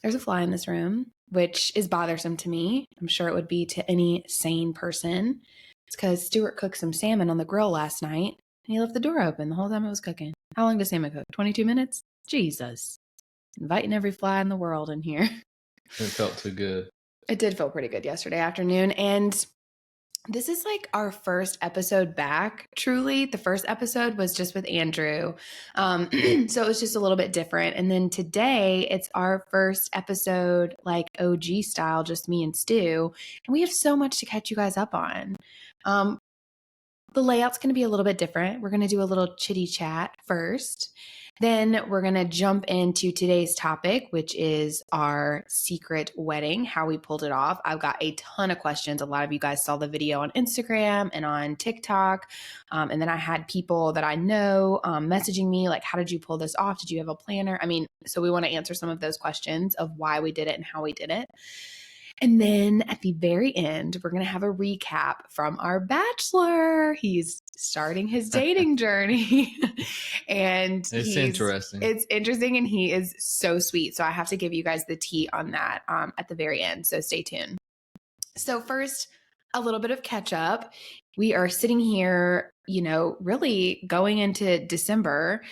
There's a fly in this room, which is bothersome to me. I'm sure it would be to any sane person. It's because Stuart cooked some salmon on the grill last night and he left the door open the whole time it was cooking. How long does salmon cook? 22 minutes? Jesus. Inviting every fly in the world in here. It felt too good. It did feel pretty good yesterday afternoon. And this is like our first episode back, truly. The first episode was just with Andrew. So it was just a little bit different. And then today it's our first episode, like OG style, just me and Stu. And we have so much to catch you guys up on. The layout's going to be a little bit different. We're going to do a little chitty chat first. Then we're going to jump into today's topic, which is our secret wedding, how we pulled it off. I've got a ton of questions. A lot of you guys saw the video on Instagram and on TikTok. And then I had people that I know messaging me like, how did you pull this off? Did you have a planner? I mean, so we want to answer some of those questions of why we did it and how we did it. And then at the very end, we're going to have a recap from our bachelor. He's starting his dating journey. And it's interesting. It's interesting, and he is so sweet. So I have to give you guys the tea on that at the very end. So stay tuned. So first, a little bit of catch up. We are sitting here, really going into December,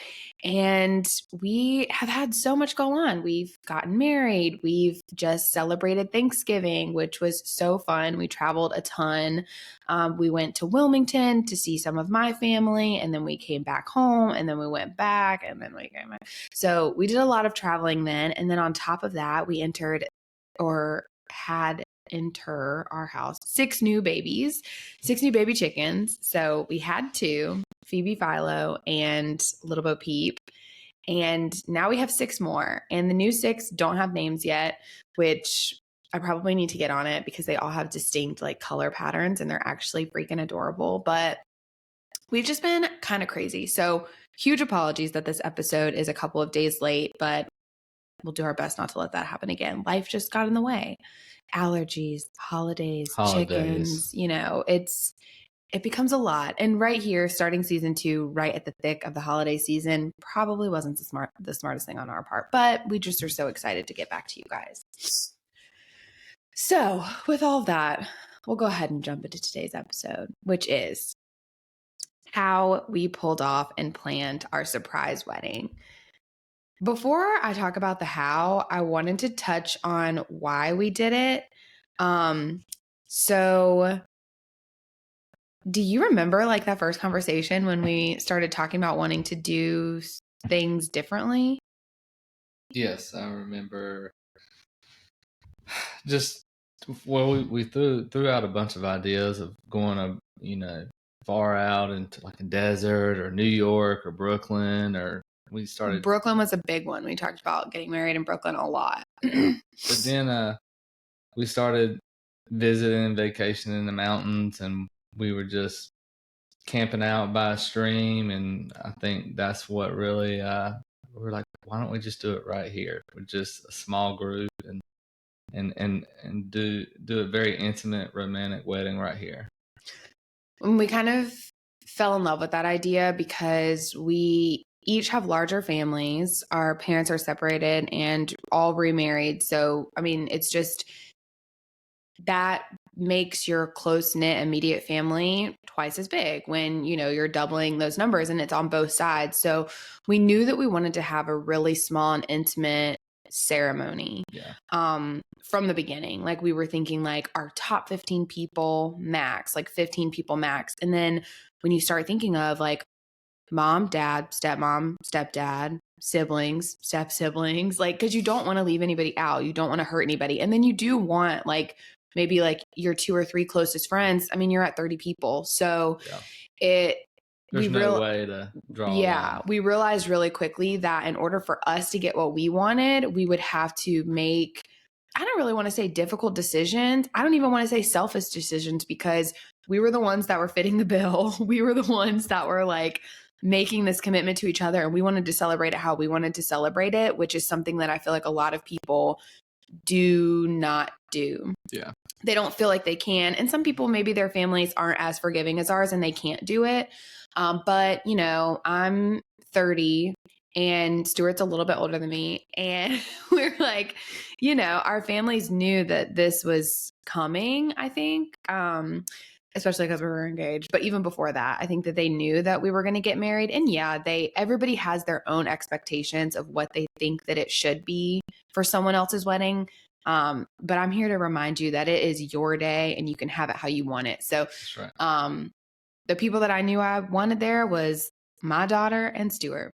and we have had so much go on. We've gotten married. We've just celebrated Thanksgiving, which was so fun. We traveled a ton. We went to Wilmington to see some of my family, and then we came back home, and then we went back, and then we came back. So we did a lot of traveling then. And then on top of that, we enter our house 6 new baby chickens. So we had 2, Phoebe Philo and Little Bo Peep, and now we have 6 more, and the new 6 don't have names yet, which I probably need to get on it because they all have distinct like color patterns and they're actually freaking adorable. But we've just been kind of crazy. So huge apologies that this episode is a couple of days late, but we'll do our best not to let that happen again. Life just got in the way. Allergies, holidays, chickens, it becomes a lot. And right here, starting season 2, right at the thick of the holiday season, probably wasn't the smartest thing on our part, but we just are so excited to get back to you guys. So with all of that, we'll go ahead and jump into today's episode, which is how we pulled off and planned our surprise wedding. Before I talk about the how, I wanted to touch on why we did it. So do you remember like that first conversation when we started talking about wanting to do things differently? Yes, I remember. Just, well, we threw out a bunch of ideas of going far out into like a desert or New York or Brooklyn, or Brooklyn was a big one. We talked about getting married in Brooklyn a lot. But then we started visiting, vacationing in the mountains, and we were just camping out by a stream. And I think that's what really we're like, why don't we just do it right here with just a small group and do a very intimate, romantic wedding right here. And we kind of fell in love with that idea because we each have larger families. Our parents are separated and all remarried. So, I mean, it's just that makes your close-knit immediate family twice as big when, you're doubling those numbers and it's on both sides. So we knew that we wanted to have a really small and intimate ceremony. Yeah. From the beginning. Like we were thinking like our top 15 people max, like 15 people max. And then when you start thinking of like mom, dad, stepmom, stepdad, siblings, step siblings, like, cause you don't want to leave anybody out. You don't want to hurt anybody. And then you do want like, maybe like your 2 or 3 closest friends. I mean, you're at 30 people. So there's no way to draw a line. We realized really quickly that in order for us to get what we wanted, we would have to make, I don't really want to say difficult decisions. I don't even want to say selfish decisions because we were the ones that were fitting the bill. We were the ones that were like making this commitment to each other, and we wanted to celebrate it how we wanted to celebrate it, which is something that I feel like a lot of people do not do. Yeah. They don't feel like they can. And some people, maybe their families aren't as forgiving as ours and they can't do it. But I'm 30 and Stuart's a little bit older than me. And we're like, our families knew that this was coming, I think, especially because we were engaged. But even before that, I think that they knew that we were going to get married. And yeah, everybody has their own expectations of what they think that it should be for someone else's wedding. But I'm here to remind you that it is your day and you can have it how you want it. So, That's right. the people that I knew I wanted there was my daughter and Stuart.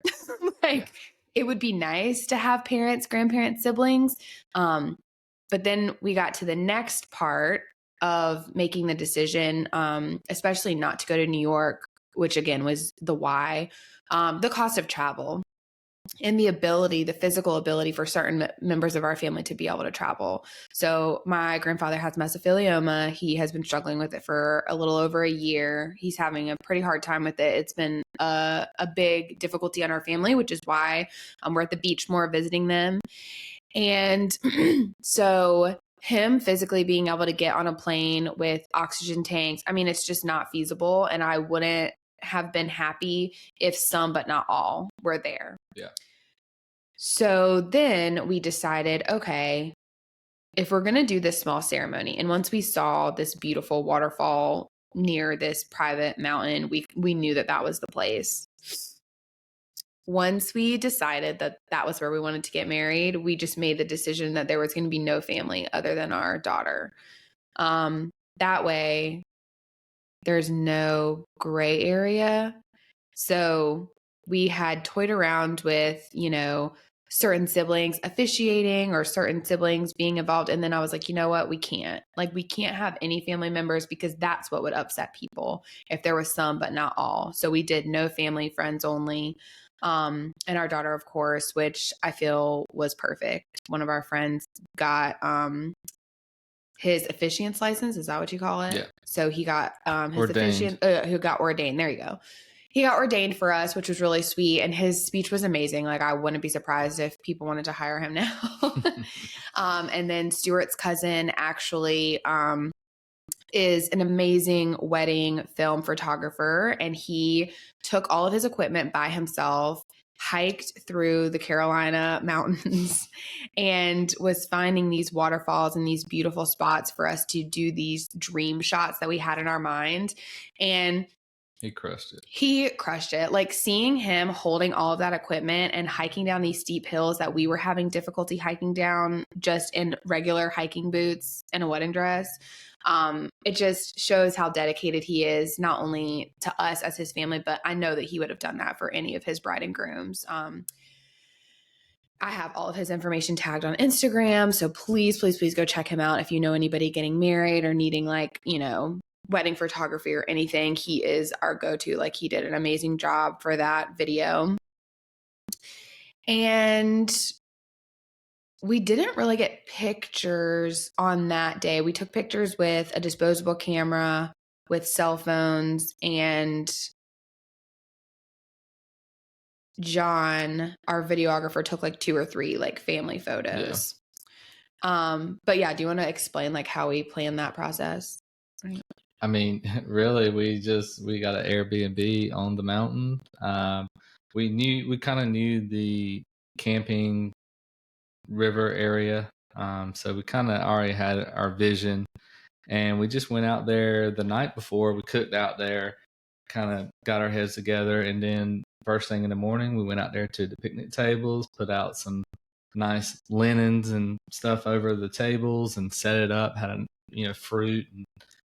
It would be nice to have parents, grandparents, siblings. But then we got to the next part of making the decision, especially not to go to New York, which again was the why, the cost of travel and the physical ability for certain members of our family to be able to travel. So my grandfather has mesothelioma. He has been struggling with it for a little over a year. He's having a pretty hard time with it. It's been a big difficulty on our family, which is why we're at the beach more visiting them. And so him physically being able to get on a plane with oxygen tanks, I mean, it's just not feasible. And I wouldn't have been happy if some, but not all, were there. Yeah. So then we decided, okay, if we're going to do this small ceremony, and once we saw this beautiful waterfall near this private mountain, we knew that was the place. Once we decided that was where we wanted to get married, we just made the decision that there was going to be no family other than our daughter. That way, there's no gray area. So we had toyed around with, certain siblings officiating or certain siblings being involved. And then I was like, you know what? We can't have any family members because that's what would upset people if there was some, but not all. So we did no family, friends only. And our daughter, of course, which I feel was perfect. One of our friends got, his officiant's license. Is that what you call it? Yeah. So he got, his Ordained. who got ordained. There you go. He got ordained for us, which was really sweet. And his speech was amazing. Like, I wouldn't be surprised if people wanted to hire him now. And then Stuart's cousin actually is an amazing wedding film photographer. And he took all of his equipment by himself, hiked through the Carolina mountains, and was finding these waterfalls and these beautiful spots for us to do these dream shots that we had in our mind. And he crushed it. He crushed it. Like, seeing him holding all of that equipment and hiking down these steep hills that we were having difficulty hiking down just in regular hiking boots and a wedding dress. It just shows how dedicated he is, not only to us as his family, but I know that he would have done that for any of his bride and grooms. I have all of his information tagged on Instagram. So please, please, please go check him out. If you know anybody getting married or needing, like, wedding photography or anything, he is our go-to. Like, he did an amazing job for that video. And we didn't really get pictures on that day. We took pictures with a disposable camera, with cell phones, and John, our videographer, took like 2 or 3 like family photos. Yeah. But yeah, do you want to explain like how we planned that process? I mean, really, we got an Airbnb on the mountain. We kind of knew the camping river area. So we kind of already had our vision, and we just went out there the night before. We cooked out there, kind of got our heads together, and then first thing in the morning, we went out there to the picnic tables, put out some nice linens and stuff over the tables and set it up, had fruit and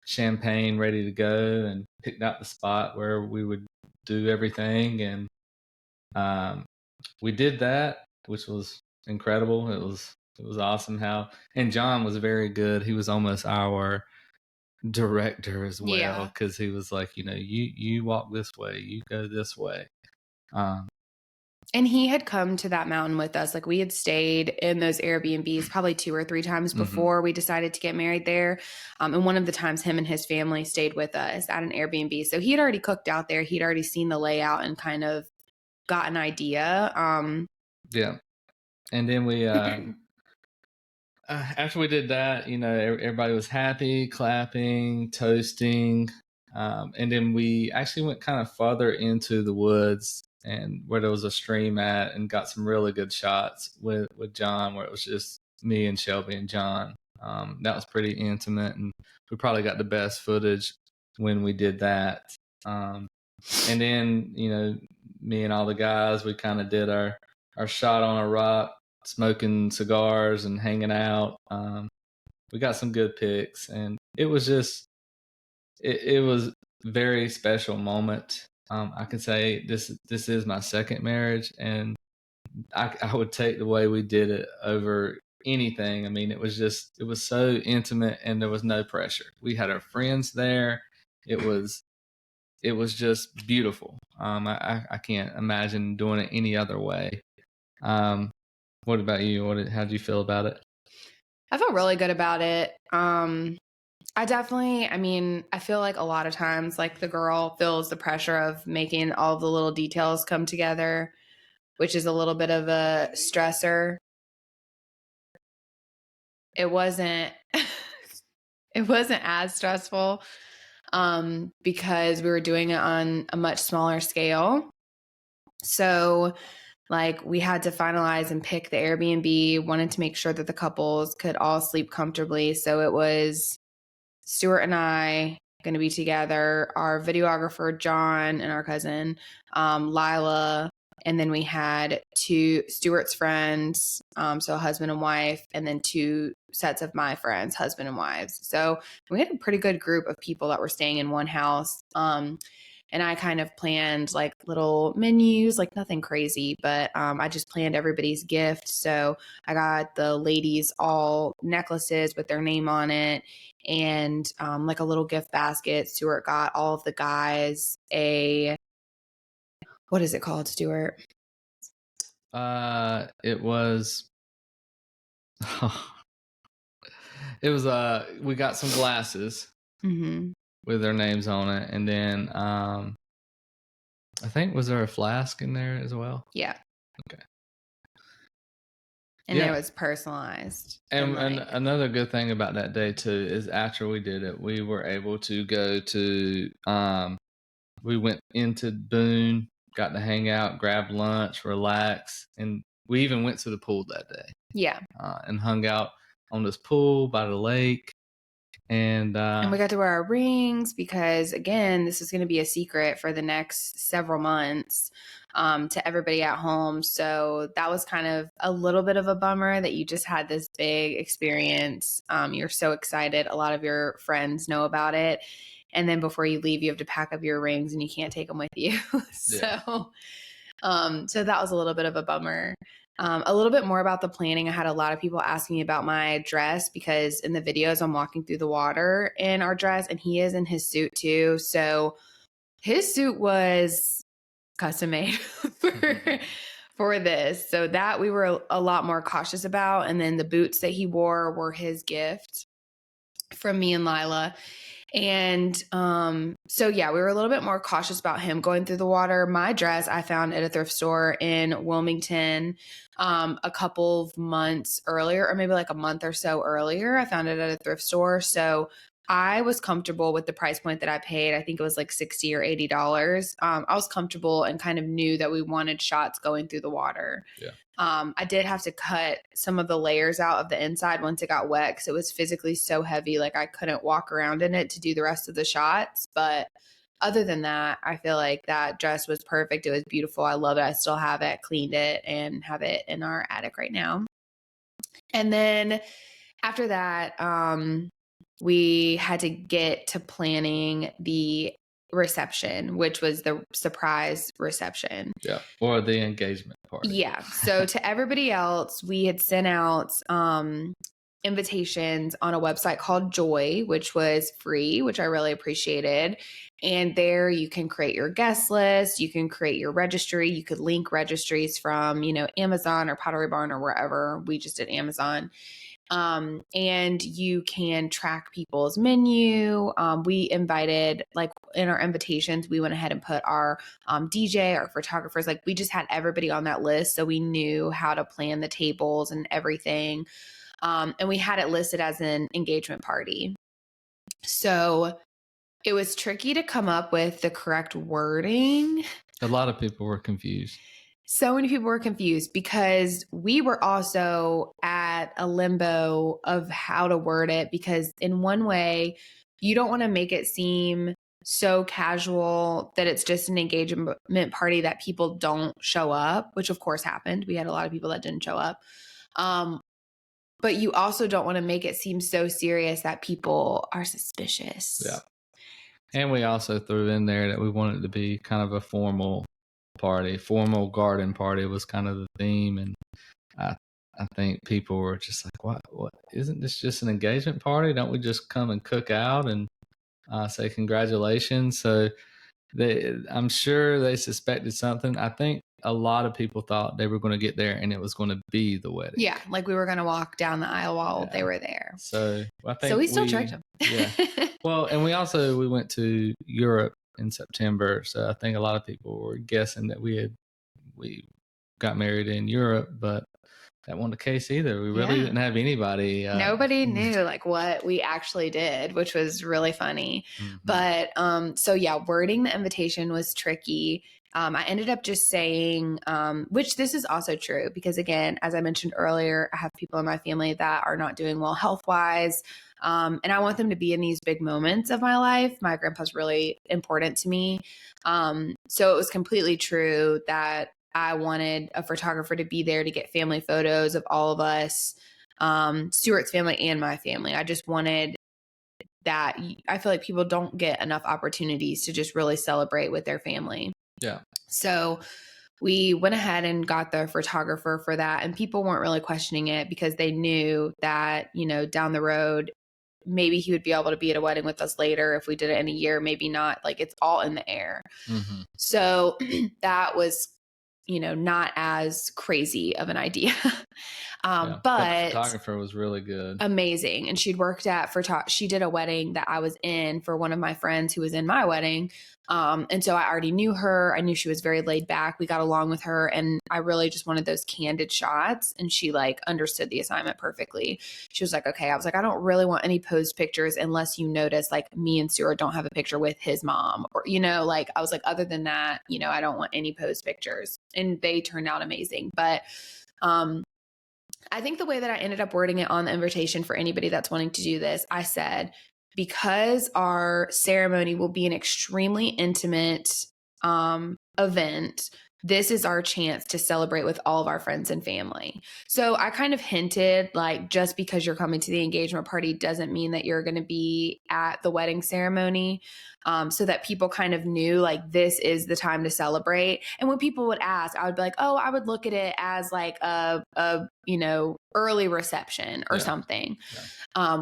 champagne ready to go, and picked out the spot where we would do everything. And we did that, which was incredible. It was awesome and John was very good. He was almost our director as well, because he was like, you walk this way, you go this way. And he had come to that mountain with us. Like, we had stayed in those Airbnbs probably 2 or 3 times before we decided to get married there. And one of the times him and his family stayed with us at an Airbnb. So he had already cooked out there. He'd already seen the layout and kind of got an idea. Yeah. And then we, after we did that, everybody was happy, clapping, toasting. And then we actually went kind of farther into the woods and where there was a stream at, and got some really good shots with John, where it was just me and Shelby and John. That was pretty intimate, and we probably got the best footage when we did that. And then, me and all the guys, we kind of did our shot on a rock, smoking cigars and hanging out. We got some good pics, and it was just, it was a very special moment. I could say this is my second marriage, and I would take the way we did it over anything. I mean, it was so intimate, and there was no pressure. We had our friends there. It was just beautiful. I can't imagine doing it any other way. What about you? How did you feel about it? I felt really good about it. I feel like a lot of times, like, the girl feels the pressure of making all the little details come together, which is a little bit of a stressor. It wasn't, it wasn't as stressful, because we were doing it on a much smaller scale. So, like, we had to finalize and pick the Airbnb, wanted to make sure that the couples could all sleep comfortably. So it was Stuart and I going to be together, our videographer, John, and our cousin, Lila. And then we had two Stuart's friends, so a husband and wife, and then two sets of my friends, husband and wives. So we had a pretty good group of people that were staying in one house. And I kind of planned like little menus, like nothing crazy, but I just planned everybody's gift. So I got the ladies all necklaces with their name on it, and like a little gift basket. Stuart got all of the guys what is it called, Stuart? It was, we got some glasses with their names on it. And then, I think, was there a flask in there as well? Yeah. Okay. And it was personalized. And another good thing about that day too is after we did it, we were able to go to, we went into Boone, got to hang out, grab lunch, relax, and we even went to the pool that day. Yeah. And hung out on this pool by the lake. And we got to wear our rings because, again, this is going to be a secret for the next several months to everybody at home. So that was kind of a little bit of a bummer that you just had this big experience. You're so excited. A lot of your friends know about it. And then before you leave, you have to pack up your rings and you can't take them with you. So that was a little bit of a bummer. A little bit more about the planning. I had a lot of people asking me about my dress because in the videos I'm walking through the water in our dress, and he is in his suit too. So his suit was custom made for this. So that we were a lot more cautious about. And then the boots that he wore were his gift from me and Lila. And so yeah, we were a little bit more cautious about him going through the water. My dress I found at a thrift store in Wilmington a couple of months earlier, or maybe like a month or so earlier. I found it at a thrift store. So I was comfortable with the price point that I paid. I think it was like $60 or $80. I was comfortable and kind of knew that we wanted shots going through the water. Yeah. I did have to cut some of the layers out of the inside once it got wet because it was physically so heavy. Like I couldn't walk around in it to do the rest of the shots. But other than that, I feel like that dress was perfect. It was beautiful. I love it. I still have it, cleaned it, and have it in our attic right now. And then after that, we had to get to planning the reception, which was the surprise reception. Yeah. Or the engagement party. Yeah. So to everybody else, we had sent out invitations on a website called Joy, which was free, which I really appreciated. And there you can create your guest list. You can create your registry. You could link registries from, Amazon or Pottery Barn or wherever. We just did Amazon. And you can track people's menu. We invited, like in our invitations, we went ahead and put our DJ, our photographers, like we just had everybody on that list. So we knew how to plan the tables and everything. And we had it listed as an engagement party. So it was tricky to come up with the correct wording A lot of people were confused. So many people were confused because we were also at a limbo of how to word it, because in one way, you don't want to make it seem so casual that it's just an engagement party that people don't show up, which of course happened. We had a lot of people that didn't show up. But you also don't want to make it seem so serious that people are suspicious. Yeah. And we also threw in there that we wanted it to be kind of a formal party. Formal garden party was kind of the theme. And I think people were just like, what? Isn't this just an engagement party? Don't we just come and cook out and say congratulations? So I'm sure they suspected something. I think a lot of people thought they were going to get there and it was going to be the wedding. Yeah, like we were going to walk down the aisle while they were there. So I think we still tricked them. Yeah. Well, and we went to Europe in September. So I think a lot of people were guessing that we got married in Europe, but that wasn't the case either. We really didn't have anybody. Nobody knew like what we actually did, which was really funny. Mm-hmm. But so yeah, wording the invitation was tricky. I ended up just saying, which this is also true because again, as I mentioned earlier, I have people in my family that are not doing well health-wise. And I want them to be in these big moments of my life. My grandpa's really important to me. So it was completely true that I wanted a photographer to be there to get family photos of all of us, Stuart's family and my family. I just wanted that. I feel like people don't get enough opportunities to just really celebrate with their family. Yeah. So we went ahead and got the photographer for that, and people weren't really questioning it because they knew that, you know, down the road, maybe he would be able to be at a wedding with us later if we did it in a year, maybe not. Like it's all in the air. Mm-hmm. So that was, you know, not as crazy of an idea. But the photographer was really good. Amazing. And she'd worked at she did a wedding that I was in for one of my friends who was in my wedding. And so I already knew her. I knew she was very laid back. We got along with her and I really just wanted those candid shots. And she like understood the assignment perfectly. She was like, okay. I was like, I don't really want any posed pictures unless you notice like me and Stuart don't have a picture with his mom or, you know, like I was like, other than that, you know, I don't want any posed pictures. And they turned out amazing. But, I think the way that I ended up wording it on the invitation for anybody that's wanting to do this, I said, because our ceremony will be an extremely intimate event, this is our chance to celebrate with all of our friends and family. So I kind of hinted like, just because you're coming to the engagement party doesn't mean that you're going to be at the wedding ceremony. So that people kind of knew like this is the time to celebrate. And when people would ask, I would be like, oh, I would look at it as like a you know, early reception or something,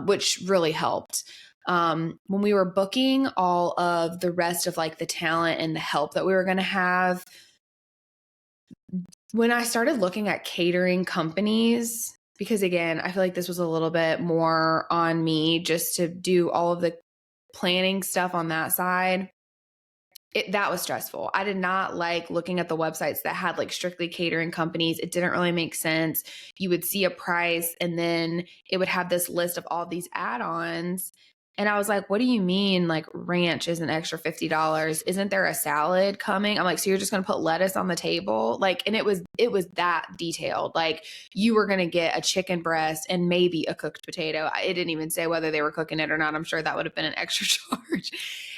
which really helped. When we were booking all of the rest of like the talent and the help that we were going to have, when I started looking at catering companies, because again, I feel like this was a little bit more on me just to do all of the planning stuff on that side. That was stressful. I did not like looking at the websites that had like strictly catering companies. It didn't really make sense. You would see a price and then it would have this list of all these add-ons. And I was like, what do you mean like ranch is an extra $50? Isn't there a salad coming? I'm like, so you're just going to put lettuce on the table? Like, and it was that detailed. Like you were going to get a chicken breast and maybe a cooked potato. It didn't even say whether they were cooking it or not. I'm sure that would have been an extra charge.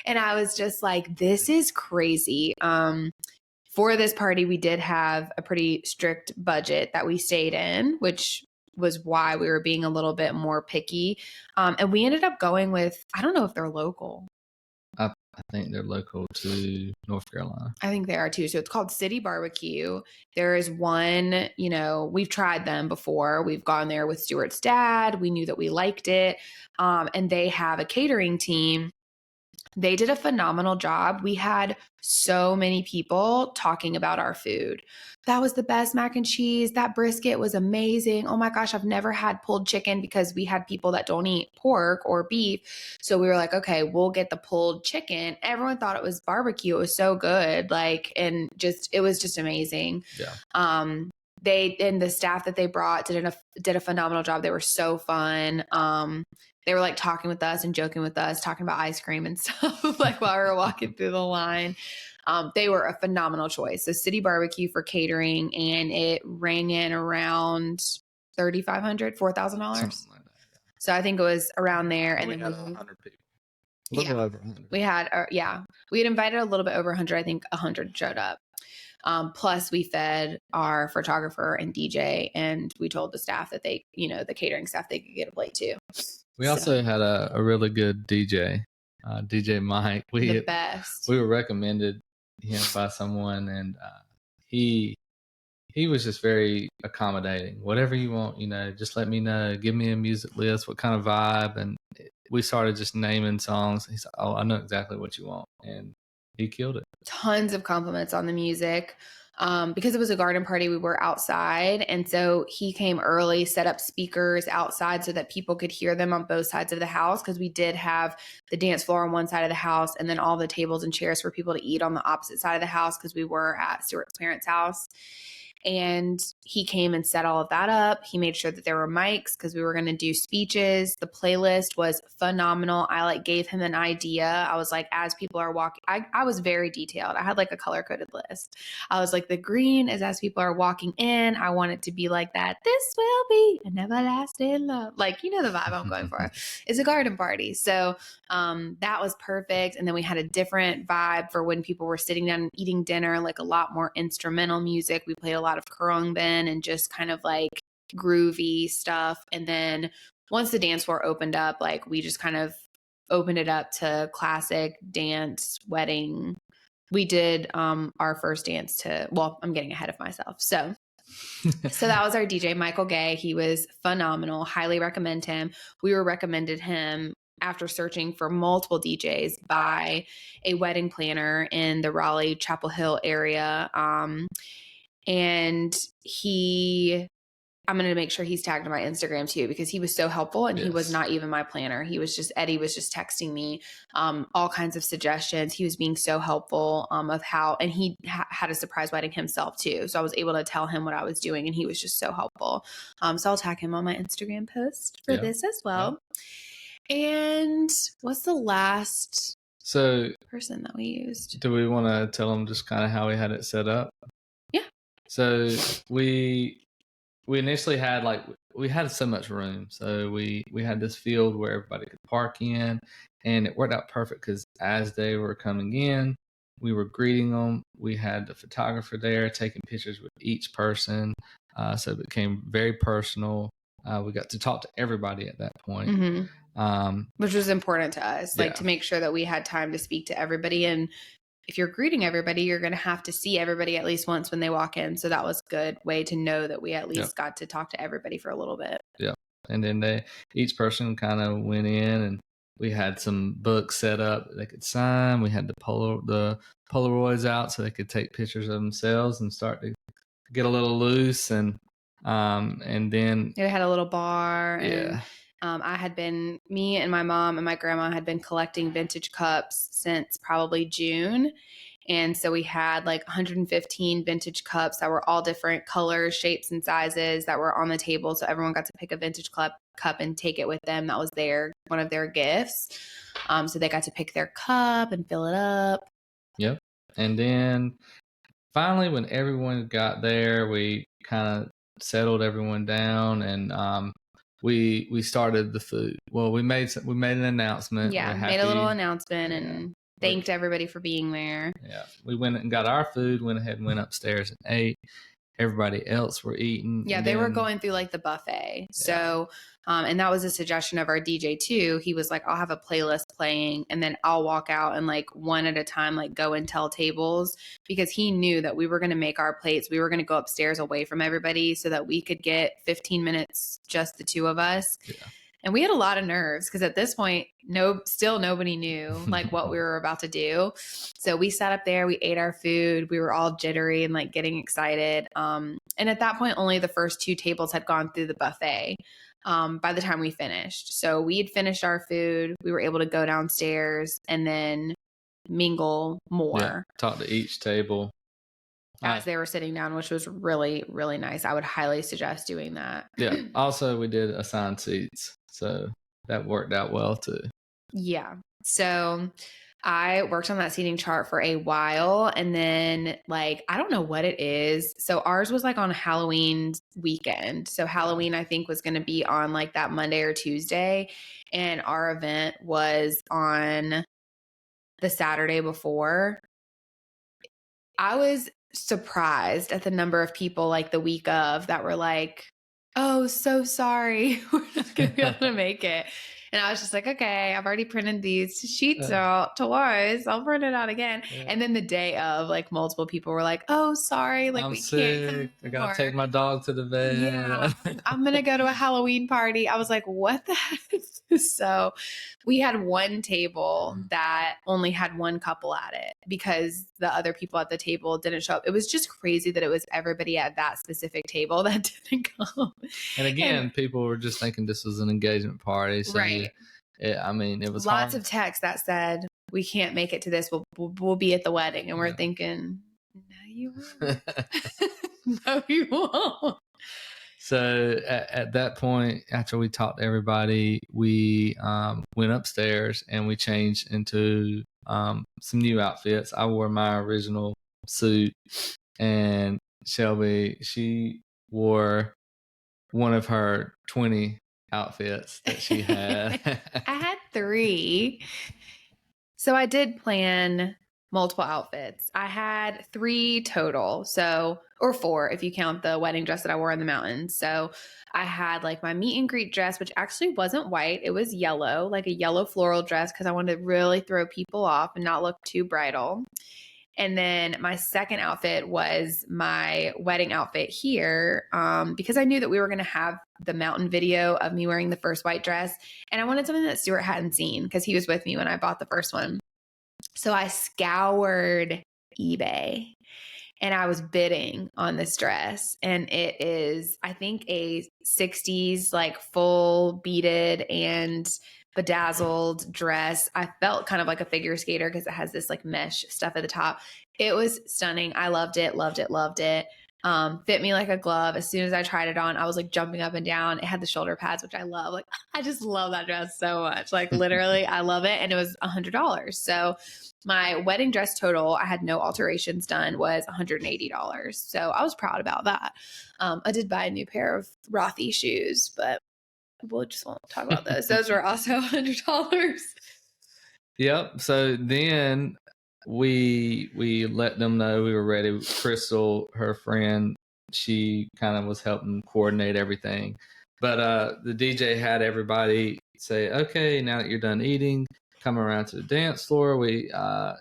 And I was just like, this is crazy. For this party, we did have a pretty strict budget that we stayed in, which was why we were being a little bit more picky. And we ended up going with, I don't know if they're local. I think they're local to North Carolina. I think they are too. So it's called City Barbecue. There is one, you know, we've tried them before. We've gone there with Stuart's dad. We knew that we liked it. And they have a catering team. They did a phenomenal job. We had so many people talking about our food. That was the best mac and cheese. That brisket was amazing. Oh my gosh, I've never had pulled chicken because we had people that don't eat pork or beef. So we were like, okay, we'll get the pulled chicken. Everyone thought it was barbecue. It was so good. Like, and just, it was just amazing. Yeah. and the staff that they brought did a phenomenal job. They were so fun. They were like talking with us and joking with us, talking about ice cream and stuff, like while we were walking through the line. They were a phenomenal choice. So City Barbecue for catering, and it rang in around $3,500, $4,000. Like that. So I think it was around there. And we then had 100 people. A little over 100. We had, we had invited a little bit over 100. I think 100 showed up. Plus we fed our photographer and DJ, and we told the staff that they, the catering staff, they could get a plate too. We also had a really good DJ, DJ Mike. The best. We were recommended him by someone, and he was just very accommodating. Whatever you want, just let me know. Give me a music list, what kind of vibe, and we started just naming songs. He said, "Oh, I know exactly what you want," and he killed it. Tons of compliments on the music. Because it was a garden party, we were outside. And so he came early, set up speakers outside so that people could hear them on both sides of the house. Because we did have the dance floor on one side of the house, and then all the tables and chairs for people to eat on the opposite side of the house, because we were at Stuart's parents' house. And he came and set all of that up. He made sure that there were mics because we were going to do speeches. The playlist was phenomenal. I gave him an idea. I was like, as people are walking, I was very detailed. I had like a color coded list. I was like, the green is as people are walking in. I want it to be like that. This will be an everlasting love. The vibe I'm going for. It's a garden party. So that was perfect. And then we had a different vibe for when people were sitting down and eating dinner, like a lot more instrumental music. We played a lot of Khruangbin and just kind of like groovy stuff. And then once the dance floor opened up, we just kind of opened it up to classic dance wedding. We did our first dance I'm getting ahead of myself. So that was our DJ, Michael Gay. He was phenomenal. Highly recommend him. We were recommended him after searching for multiple DJs by a wedding planner in the Raleigh Chapel Hill area. And I'm going to make sure he's tagged on my Instagram too, because he was so helpful, and He was not even my planner. Eddie was just texting me all kinds of suggestions. He was being so helpful of how, and he had a surprise wedding himself too. So I was able to tell him what I was doing, and he was just so helpful. So I'll tag him on my Instagram post for this as well. Yeah. And what's the last person that we used? Do we want to tell them just kind of how we had it set up? Yeah. So we initially had we had so much room. So we had this field where everybody could park in, and it worked out perfect because as they were coming in, we were greeting them. We had the photographer there taking pictures with each person. So it became very personal. We got to talk to everybody at that point. Mm-hmm. Which was important to us, to make sure that we had time to speak to everybody. And if you're greeting everybody, you're going to have to see everybody at least once when they walk in. So that was a good way to know that we at least got to talk to everybody for a little bit. Yeah. And then each person kind of went in, and we had some books set up that they could sign. We had the Polaroids out so they could take pictures of themselves and start to get a little loose. And then they had a little bar. And me and my mom and my grandma had been collecting vintage cups since probably June. And so we had 115 vintage cups that were all different colors, shapes, and sizes that were on the table. So everyone got to pick a vintage cup and take it with them. That was one of their gifts. So they got to pick their cup and fill it up. Yep. And then finally, when everyone got there, we kind of settled everyone down, and we started the food. Well, we made an announcement. Yeah, made a little announcement and thanked everybody for being there. Yeah, we went and got our food, went ahead and went upstairs and ate. Everybody else were eating. Yeah, they were going through the buffet. Yeah. So, and that was a suggestion of our DJ too. He was like, I'll have a playlist playing, and then I'll walk out and one at a time, go and tell tables, because he knew that we were going to make our plates. We were going to go upstairs away from everybody so that we could get 15 minutes, just the two of us. Yeah. And we had a lot of nerves because at this point, still nobody knew what we were about to do. So we sat up there, we ate our food, we were all jittery and getting excited. And at that point, only the first two tables had gone through the buffet by the time we finished. So we had finished our food. We were able to go downstairs and then mingle more. Yeah, talk to each table. as they were sitting down, which was really, really nice. I would highly suggest doing that. Yeah. Also, we did assigned seats, so that worked out well too. Yeah. So I worked on that seating chart for a while, and then like I don't know what it is. So ours was like on Halloween weekend. So Halloween I think was going to be on like that Monday or Tuesday, and our event was on the Saturday before. I was surprised at the number of people like the week of that were like, "Oh, so sorry. We're not going to be able to make it." And I was just like, "Okay, I've already printed these sheets out twice. I'll print it out again." Yeah. And then the day of, like multiple people were like, "Oh, sorry. Like I'm we sick. can't come I got to take my dog to the vet. Yeah, I'm going to go to a Halloween party." I was like, "What the heck?" So we had one table that only had one couple at it because the other people at the table didn't show up. It was just crazy that it was everybody at that specific table that didn't come. And again, people were just thinking this was an engagement party. So right. I mean, it was lots hard. of texts that said, "We can't make it to this. We'll be at the wedding." And we're thinking, no, you won't. No, you won't. So at that point, after we talked to everybody, we went upstairs and we changed into some new outfits. I wore my original suit, and Shelby, she wore one of her 20 outfits that she had. I had 3. So I did plan multiple outfits. I had 3 total. So, or 4 if you count the wedding dress that I wore in the mountains. So I had like my meet and greet dress, which actually wasn't white. It was yellow, like a yellow floral dress, because I wanted to really throw people off and not look too bridal. And then my second outfit was my wedding outfit here, because I knew that we were going to have the mountain video of me wearing the first white dress. And I wanted something that Stuart hadn't seen because he was with me when I bought the first one. So I scoured eBay and I was bidding on this dress. And it is, I think, a 60s, like full beaded and bedazzled dress. I felt kind of like a figure skater because it has this like mesh stuff at the top. It was stunning. I loved it, loved it, loved it. Fit me like a glove. As soon as I tried it on, I was like jumping up and down. It had the shoulder pads, which I love. Like, I just love that dress so much. Like literally, I love it. And it was $100. So my wedding dress total, I had no alterations done, was $180. So I was proud about that. I did buy a new pair of Rothy shoes, but we'll just won't talk about those. Those were also $100. Yep. So then we let them know we were ready. Crystal, her friend, she kind of was helping coordinate everything. But the DJ had everybody say, "Okay, now that you're done eating, come around to the dance floor. We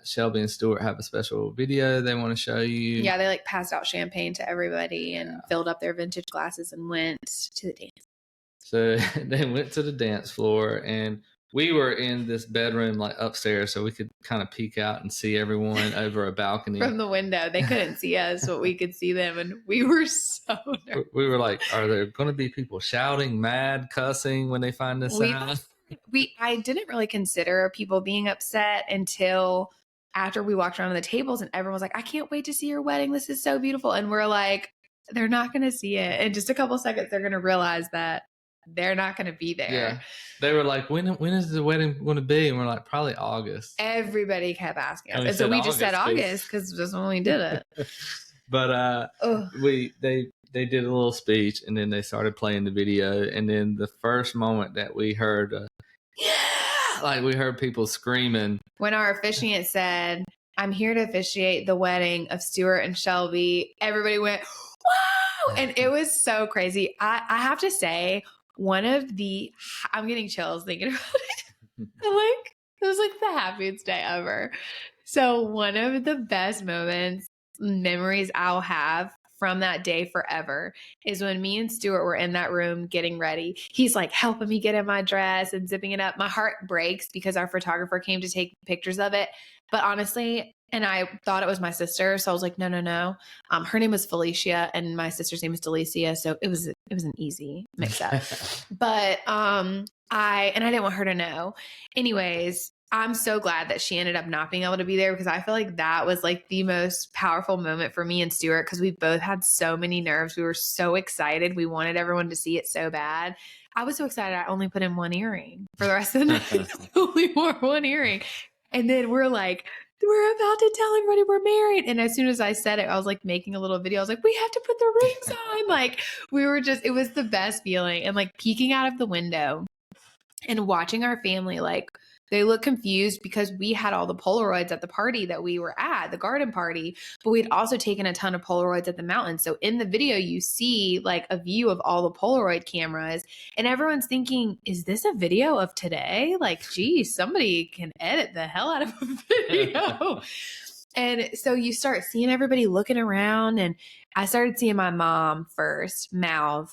Shelby and Stuart have a special video they want to show you." Yeah, they like passed out champagne to everybody and filled up their vintage glasses and went to the dance. So they went to the dance floor, and we were in this bedroom like upstairs, so we could kind of peek out and see everyone over a balcony. From the window. They couldn't see us, but we could see them, and we were so nervous. We were like, are there going to be people shouting, mad, cussing when they find this out? I didn't really consider people being upset until after we walked around the tables and everyone was like, "I can't wait to see your wedding. This is so beautiful." And we're like, they're not going to see it. In just a couple seconds, they're going to realize that they're not going to be there. Yeah. They were like, when is the wedding going to be? And we're like, probably August. Everybody kept asking us. And so we just said August because that's when we did it. But they did a little speech, and then they started playing the video. And then the first moment that we heard, like we heard people screaming. When our officiant said, "I'm here to officiate the wedding of Stuart and Shelby," everybody went, "Wow!" And it was so crazy. I have to say, I'm getting chills thinking about it. It was like the happiest day ever. So one of the best memories I'll have from that day forever is when me and Stuart were in that room getting ready. He's like helping me get in my dress and zipping it up. My heart breaks because our photographer came to take pictures of it. But honestly, and I thought it was my sister. So I was like, no. Her name was Felicia and my sister's name is Delicia. So it was an easy mix up. But I didn't want her to know. Anyways, I'm so glad that she ended up not being able to be there, because I feel like that was like the most powerful moment for me and Stuart, because we both had so many nerves. We were so excited. We wanted everyone to see it so bad. I was so excited. I only put in one earring for the rest of the night. I only wore one earring. And then we're like, we're about to tell everybody we're married. And as soon as I said it, I was like making a little video. I was like, we have to put the rings on. Like, we were just, it was the best feeling. And like peeking out of the window and watching our family, like, they look confused because we had all the Polaroids at the party that we were at, the garden party, but we'd also taken a ton of Polaroids at the mountain. So in the video, you see like a view of all the Polaroid cameras, and everyone's thinking, is this a video of today? Like, geez, somebody can edit the hell out of a video. And so you start seeing everybody looking around, and I started seeing my mom first mouth,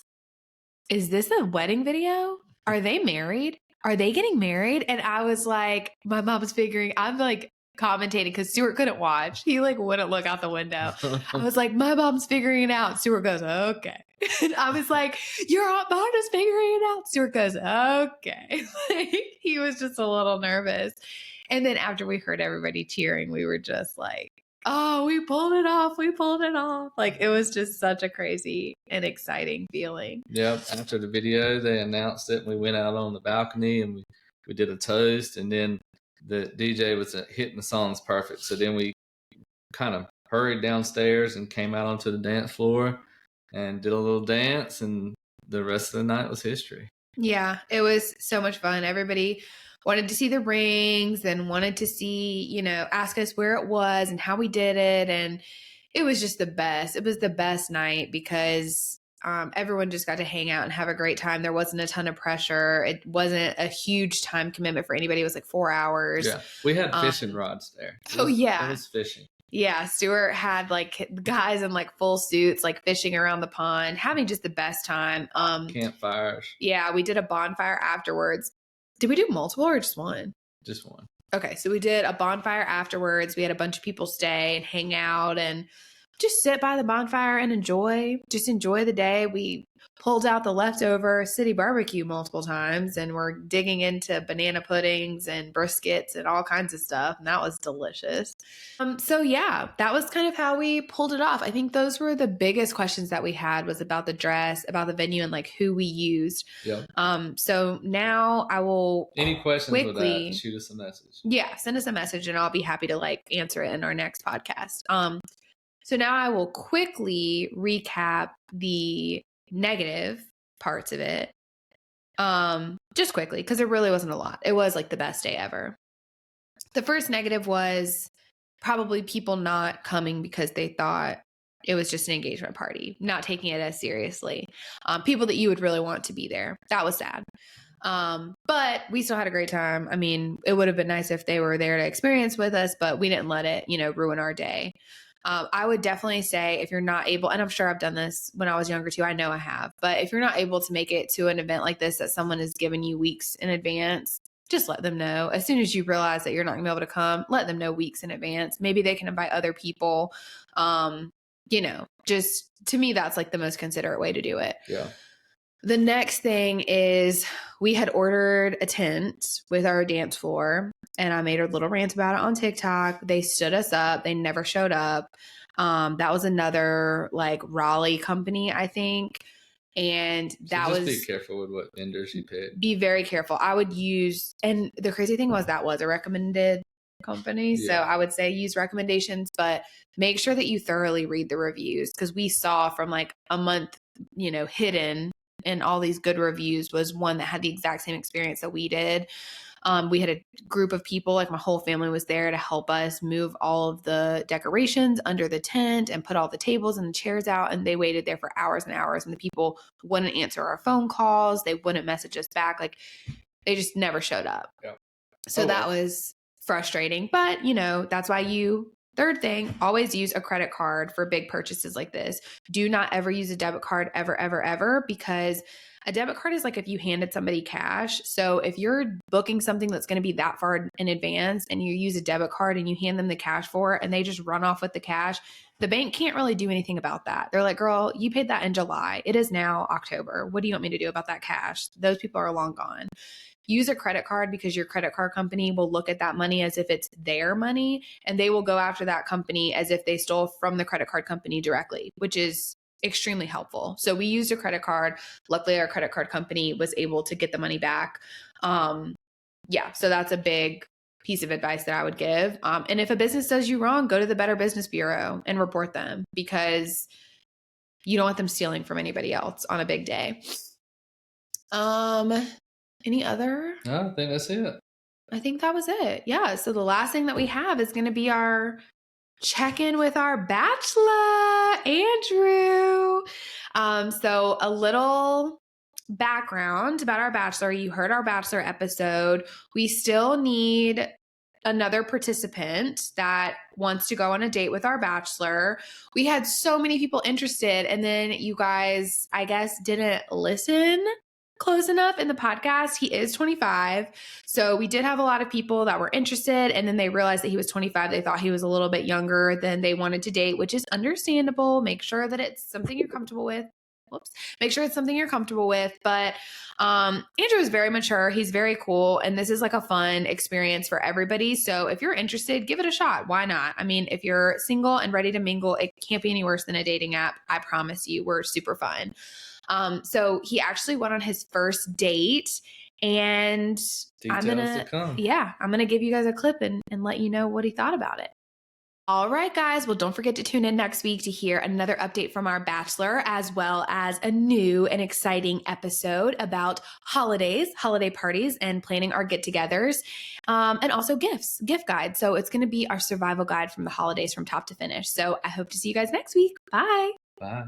is this a wedding video? Are they married? Are they getting married? And I was like, my mom was figuring, I'm like commentating because Stuart couldn't watch. He like wouldn't look out the window. I was like, my mom's figuring it out. Stuart goes, okay. And I was like, your Aunt Marta's figuring it out. Stuart goes, okay. Like, he was just a little nervous. And then after we heard everybody cheering, we were just like, oh, we pulled it off. We pulled it off. Like, it was just such a crazy and exciting feeling. Yep. After the video, they announced it, and we went out on the balcony and we did a toast, and then the DJ was hitting the songs perfect. So then we kind of hurried downstairs and came out onto the dance floor and did a little dance, and the rest of the night was history. Yeah, it was so much fun. Everybody wanted to see the rings and wanted to see, you know, ask us where it was and how we did it. And it was just the best. It was the best night because everyone just got to hang out and have a great time. There wasn't a ton of pressure. It wasn't a huge time commitment for anybody. It was like 4 hours. Yeah, we had fishing rods there. Yeah. It was fishing. Yeah, Stuart had like guys in like full suits, like fishing around the pond, having just the best time. Campfires. Yeah, we did a bonfire afterwards. Did we do multiple or just one? Just one. Okay, so we did a bonfire afterwards. We had a bunch of people stay and hang out and just sit by the bonfire and enjoy the day. We pulled out the leftover city barbecue multiple times, and we're digging into banana puddings and briskets and all kinds of stuff. And that was delicious. So yeah, that was kind of how we pulled it off. I think those were the biggest questions that we had, was about the dress, about the venue, and like who we used. Yeah. So now I will Any questions with that, shoot us a message. Yeah, send us a message and I'll be happy to like answer it in our next podcast. So now I will quickly recap the negative parts of it. Just quickly, because it really wasn't a lot. It was like the best day ever. The first negative was probably people not coming because they thought it was just an engagement party, not taking it as seriously. People that you would really want to be there. That was sad. But we still had a great time. I mean, it would have been nice if they were there to experience with us, but we didn't let it, ruin our day. I would definitely say, if you're not able, and I'm sure I've done this when I was younger too, I know I have, but if you're not able to make it to an event like this that someone has given you weeks in advance, just let them know. As soon as you realize that you're not gonna be able to come, let them know weeks in advance. Maybe they can invite other people. Just to me, that's like the most considerate way to do it. Yeah. The next thing is, we had ordered a tent with our dance floor, and I made a little rant about it on TikTok. They stood us up. They never showed up. That was another like Raleigh company, I think. And that was, be careful with what vendors you pick. Be very careful. I would use, and the crazy thing was that was a recommended company. Yeah. So I would say use recommendations, but make sure that you thoroughly read the reviews, because we saw from like a month, hidden in all these good reviews, was one that had the exact same experience that we did. We had a group of people, like my whole family was there to help us move all of the decorations under the tent and put all the tables and the chairs out. And they waited there for hours and hours, and the people wouldn't answer our phone calls. They wouldn't message us back. Like, they just never showed up. Yeah. So that was frustrating, but that's why third thing, always use a credit card for big purchases like this. Do not ever use a debit card ever, ever, ever, because a debit card is like if you handed somebody cash. So if you're booking something that's going to be that far in advance and you use a debit card and you hand them the cash for it and they just run off with the cash, The bank can't really do anything about that. They're like, girl, you paid that in July. It is now October. What do you want me to do about that cash? Those people are long gone. Use a credit card because your credit card company will look at that money as if it's their money, and they will go after that company as if they stole from the credit card company directly, which is extremely helpful. So we used a credit card. Luckily, our credit card company was able to get the money back. Yeah, so that's a big piece of advice that I would give. And if a business does you wrong, go to the Better Business Bureau and report them, because you don't want them stealing from anybody else on a big day. Any other? No, I think that's it. I think that was it. Yeah. So the last thing that we have is going to be our check-in with our bachelor, Andrew. So a little background about our bachelor. You heard our bachelor episode. We still need another participant that wants to go on a date with our bachelor. We had so many people interested, and then you guys, I guess, didn't listen close enough in the podcast. He is 25. So we did have a lot of people that were interested, and then they realized that he was 25. They thought he was a little bit younger than they wanted to date, which is understandable. Make sure that it's something you're comfortable with. Make sure it's something you're comfortable with. But Andrew is very mature. He's very cool. And this is like a fun experience for everybody. So if you're interested, give it a shot. Why not? I mean, if you're single and ready to mingle, it can't be any worse than a dating app. I promise you, we're super fun. So he actually went on his first date, and Details to come. I'm going to give you guys a clip and let you know what he thought about it. All right, guys. Well, don't forget to tune in next week to hear another update from our bachelor, as well as a new and exciting episode about holidays, holiday parties, and planning our get-togethers, and also gift guide. So it's going to be our survival guide from the holidays from top to finish. So I hope to see you guys next week. Bye. Bye.